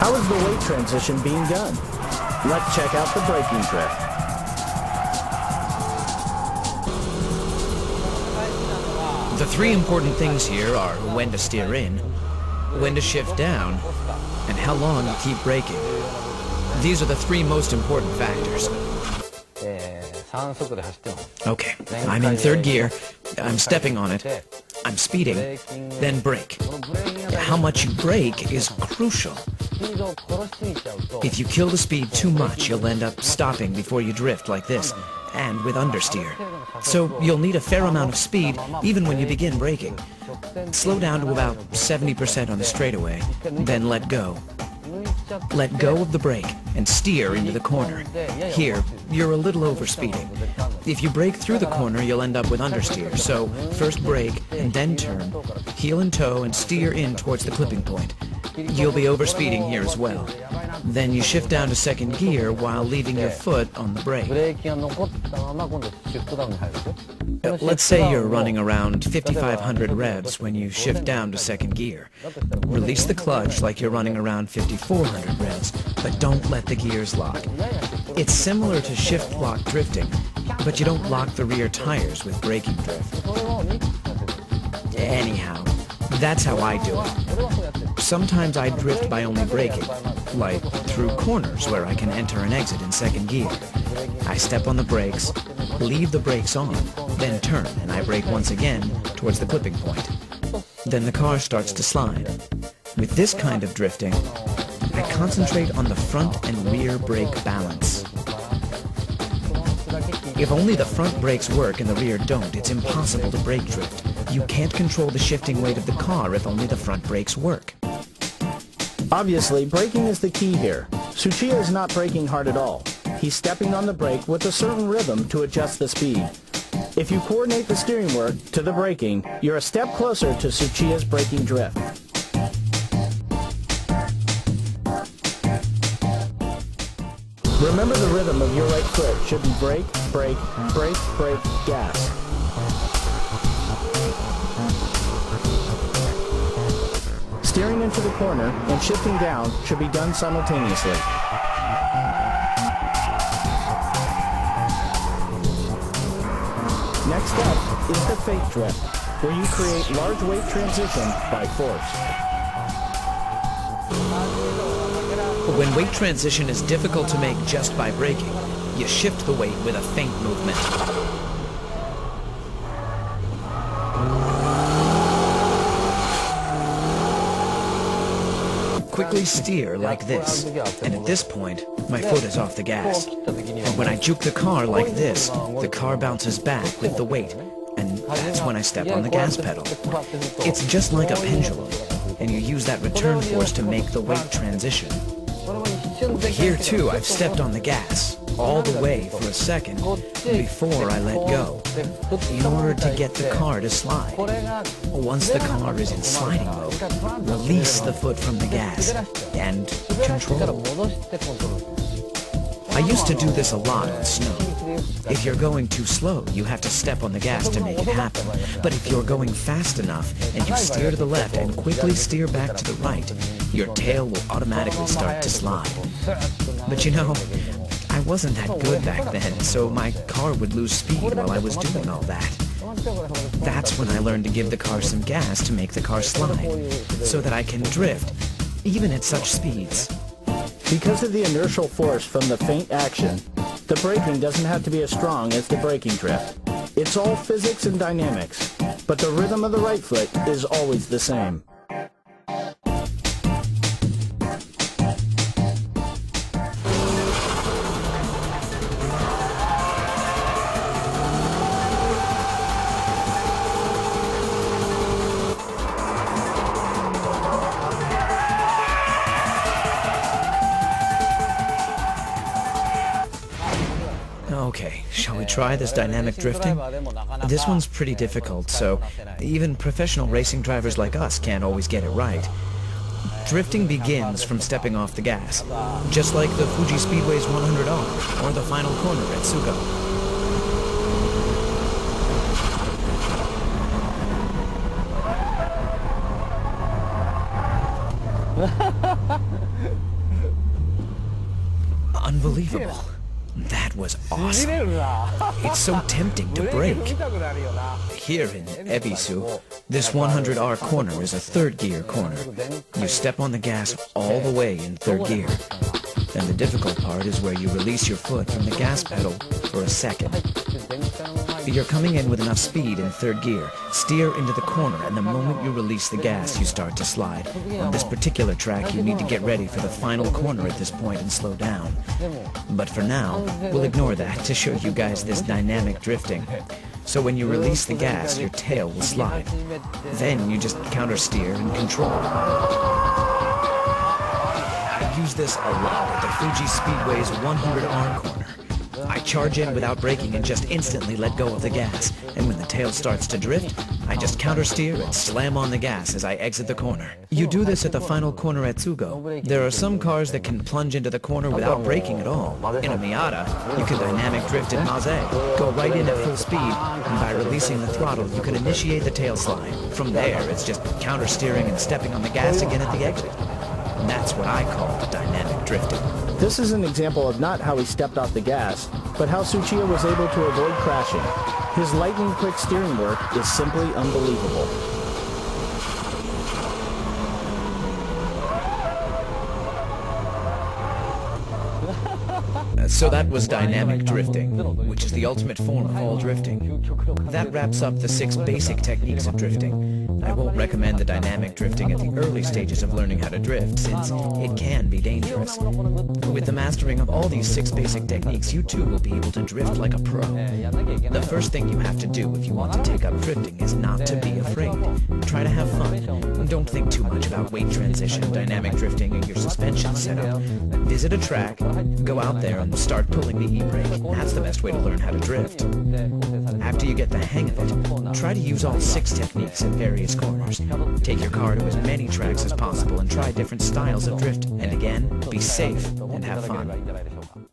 How is the weight transition being done? Let's check out the braking drift. The three important things here are when to steer in, when to shift down, and how long you keep braking. These are the three most important factors. Okay, I'm in third gear, I'm stepping on it, I'm speeding, then brake. How much you brake is crucial. If you kill the speed too much, you'll end up stopping before you drift like this, and with understeer. So you'll need a fair amount of speed even when you begin braking. Slow down to about 70% on the straightaway, then let go. Let go of the brake and steer into the corner. Here, you're a little overspeeding. If you brake through the corner, you'll end up with understeer. So first brake and then turn, heel and toe, and steer in towards the clipping point. You'll be overspeeding here as well. Then you shift down to second gear while leaving your foot on the brake. Let's say you're running around 5,500 revs when you shift down to second gear. Release the clutch like you're running around 5,400 revs, but don't let the gears lock. It's similar to shift lock drifting, but you don't lock the rear tires with braking drift. Anyhow, that's how I do it. Sometimes I drift by only braking, like through corners where I can enter and exit in second gear. I step on the brakes, leave the brakes on, then turn, and I brake once again towards the clipping point. Then the car starts to slide. With this kind of drifting, I concentrate on the front and rear brake balance. If only the front brakes work and the rear don't, it's impossible to brake drift. You can't control the shifting weight of the car if only the front brakes work. Obviously, braking is the key here. Tsuchiya is not braking hard at all. He's stepping on the brake with a certain rhythm to adjust the speed. If you coordinate the steering work to the braking, you're a step closer to Tsuchiya's braking drift. Remember, the rhythm of your right foot should be brake, brake, brake, brake, gas. Steering into the corner and shifting down should be done simultaneously. Next up is the fake drift, where you create large weight transition by force. When weight transition is difficult to make just by braking, you shift the weight with a feint movement. Quickly steer like this, and at this point, my foot is off the gas. And when I juke the car like this, the car bounces back with the weight, and that's when I step on the gas pedal. It's just like a pendulum, and you use that return force to make the weight transition. Here too, I've stepped on the gas, all the way for a second, before I let go, in order to get the car to slide. Once the car is in sliding mode, release the foot from the gas, and control. I used to do this a lot on snow. If you're going too slow, you have to step on the gas to make it happen. But if you're going fast enough, and you steer to the left and quickly steer back to the right, your tail will automatically start to slide. But you know, I wasn't that good back then, so my car would lose speed while I was doing all that. That's when I learned to give the car some gas to make the car slide, so that I can drift, even at such speeds. Because of the inertial force from the feint action, the braking doesn't have to be as strong as the braking drift. It's all physics and dynamics, but the rhythm of the right foot is always the same. Okay, shall we try this dynamic drifting? This one's pretty difficult, so even professional racing drivers like us can't always get it right. Drifting begins from stepping off the gas, just like the Fuji Speedway's 100R or the final corner at Tsugo. Unbelievable. That was awesome. It's so tempting to brake. Here in Ebisu, this 100R corner is a third gear corner. You step on the gas all the way in third gear. Then the difficult part is where you release your foot from the gas pedal for a second. You're coming in with enough speed in third gear. Steer into the corner, and the moment you release the gas, you start to slide. On this particular track, you need to get ready for the final corner at this point and slow down. But for now, we'll ignore that to show you guys this dynamic drifting. So when you release the gas, your tail will slide. Then you just counter steer and control. I use this a lot at the Fuji Speedway's 100R corner. I charge in without braking and just instantly let go of the gas. And when the tail starts to drift, I just counter steer and slam on the gas as I exit the corner. You do this at the final corner at Tsugo. There are some cars that can plunge into the corner without braking at all. In a Miata, you can dynamic drift in Maze. Go right in at full speed, and by releasing the throttle, you can initiate the tail slide. From there, it's just counter steering and stepping on the gas again at the exit. And that's what I call dynamic drifting. This is an example of not how he stepped off the gas, but how Tsuchiya was able to avoid crashing. His lightning-quick steering work is simply unbelievable. So that was dynamic drifting, which is the ultimate form of all drifting. That wraps up the 6 basic techniques of drifting. I won't recommend the dynamic drifting at the early stages of learning how to drift, since it can be dangerous. With the mastering of all these 6 basic techniques, you too will be able to drift like a pro. The first thing you have to do if you want to take up drifting is not to be afraid. Try to have fun. Don't think too much about weight transition, dynamic drifting, and your suspension setup. Visit a track, go out there and start pulling the e-brake. That's the best way to learn how to drift. After you get the hang of it, try to use all 6 techniques at various corners. Take your car to as many tracks as possible and try different styles of drift. And again, be safe and have fun.